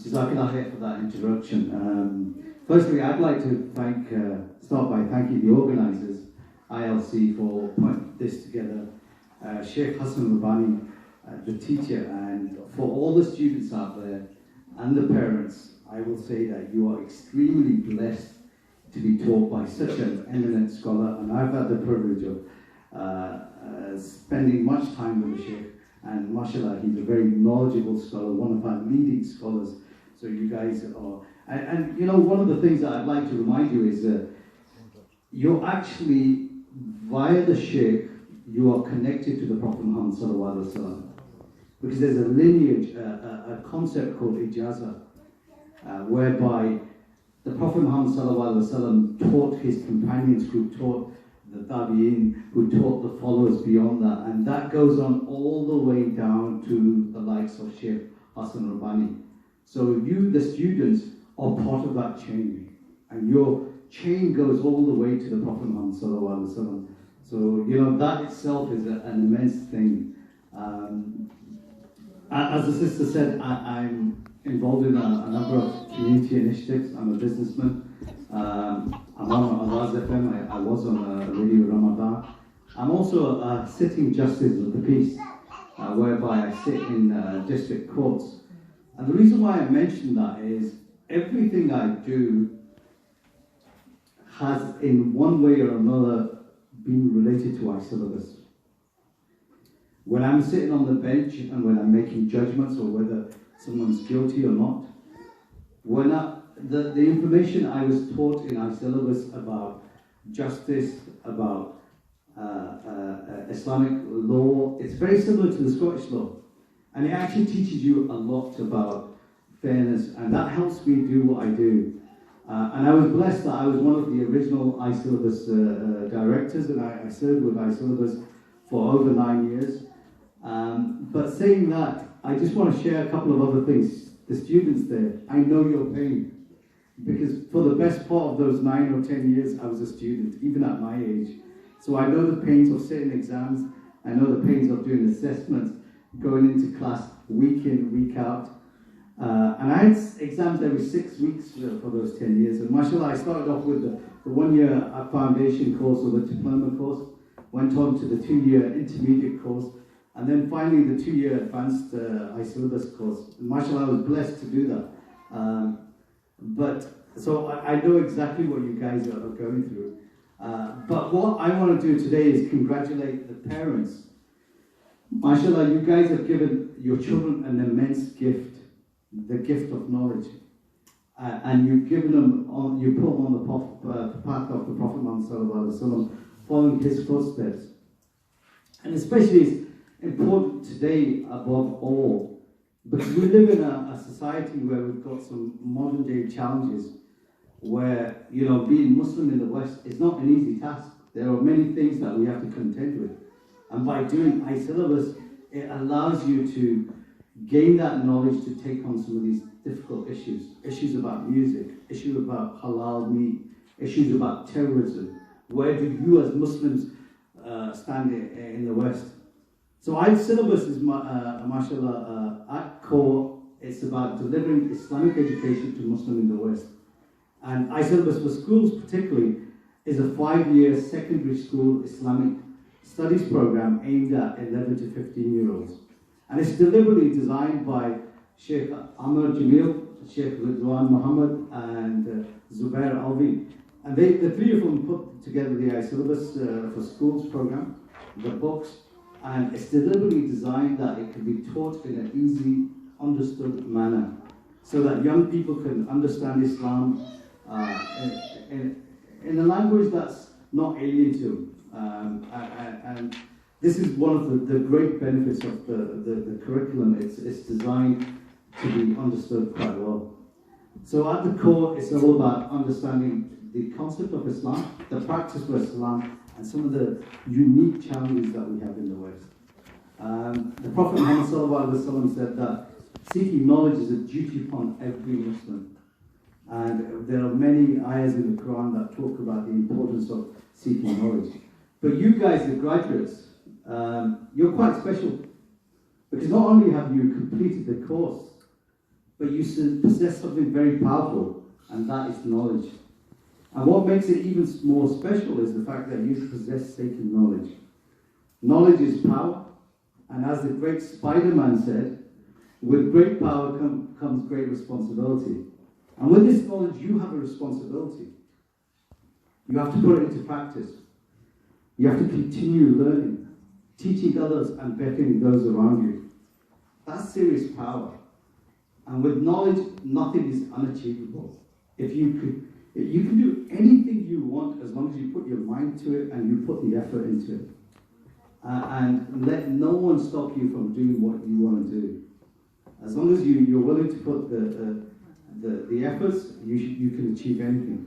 Jazakallah khair for that introduction. Firstly, I'd like to start by thanking the organisers, ILC, for putting this together. Sheikh Hassan Rabbani, the teacher, and for all the students out there and the parents, I will say that you are extremely blessed to be taught by such an eminent scholar, and I've had the privilege of spending much time with the Sheikh, and mashallah, he's a very knowledgeable scholar, one of our leading scholars. So you guys are, and you know, one of the things that I'd like to remind you is you're actually, via the Sheikh, you are connected to the Prophet Muhammad sallallahu alaihi wasallam, because there's a lineage, a concept called ijaza, whereby the Prophet Muhammad sallallahu alaihi wasallam taught his companions, who taught the tabi'in, who taught the followers beyond that, and that goes on all the way down to the likes of Sheikh Hassan Rabbani. So you, the students, are part of that chain, and your chain goes all the way to the Prophet Muhammad sallallahu alaihi wasallam. So you know that itself is an immense thing. As the sister said, I'm involved in a number of community initiatives. I'm a businessman. I'm on Azaz FM. I was on Radio Ramadan. I'm also a sitting justice of the peace, whereby I sit in district courts. And the reason why I mention that is everything I do has, in one way or another, been related to iSyllabus. When I'm sitting on the bench and when I'm making judgments or whether someone's guilty or not, when the information I was taught in iSyllabus about justice, about Islamic law, it's very similar to the Scottish law. And it actually teaches you a lot about fairness, and that helps me do what I do. And I was blessed that I was one of the original iSyllabus directors, and I served with iSyllabus for over 9 years. But saying that, I just want to share a couple of other things. The students there, I know your pain, because for the best part of those 9 or 10 years, I was a student, even at my age. So I know the pains of sitting exams, I know the pains of doing assessments, going into class week in, week out. And I had exams every 6 weeks for those 10 years. And mashallah, I started off with the 1 year foundation course or the diploma course, went on to the 2 year intermediate course, and then finally the 2 year advanced iSyllabus course. And mashallah, I was blessed to do that. So I know exactly what you guys are going through. But what I want to do today is congratulate the parents. Mashallah, you guys have given your children an immense gift, the gift of knowledge. And you've given them, you put them on the path of the Prophet Muhammad sallallahu alaihi wasallam, following his footsteps. And especially it's important today above all, because we live in a society where we've got some modern day challenges, where, you know, being Muslim in the West is not an easy task. There are many things that we have to contend with. And by doing iSyllabus, it allows you to gain that knowledge to take on some of these difficult issues. Issues about music, issues about halal meat, issues about terrorism. Where do you as Muslims stand in the West? So iSyllabus is, mashallah, at core, it's about delivering Islamic education to Muslims in the West. And iSyllabus for schools particularly is a 5-year secondary school Islamic studies program aimed at 11 to 15-year-olds. And it's deliberately designed by Sheikh Amr Jamil, Sheikh Ridwan Muhammad, and Zubair Alvi. And the three of them put together the iSyllabus for schools program, the books, and it's deliberately designed that it can be taught in an easy, understood manner, so that young people can understand Islam in a language that's not alien to them. And this is one of the great benefits of the curriculum. It's designed to be understood quite well. So at the core, it's all about understanding the concept of Islam, the practice of Islam, and some of the unique challenges that we have in the West. The Prophet Muhammad sallallahu alaihi wasallam said that seeking knowledge is a duty upon every Muslim. And there are many ayahs in the Quran that talk about the importance of seeking knowledge. But you guys, the graduates, you're quite special, because not only have you completed the course, but you possess something very powerful, and that is knowledge. And what makes it even more special is the fact that you possess sacred knowledge. Knowledge is power, and as the great Spider-Man said, with great power comes great responsibility. And with this knowledge, you have a responsibility. You have to put it into practice. You have to continue learning, teaching others and bettering those around you. That's serious power. And with knowledge, nothing is unachievable. If you can do anything you want as long as you put your mind to it and you put the effort into it. And let no one stop you from doing what you want to do. As long as you're willing to put the efforts, you can achieve anything.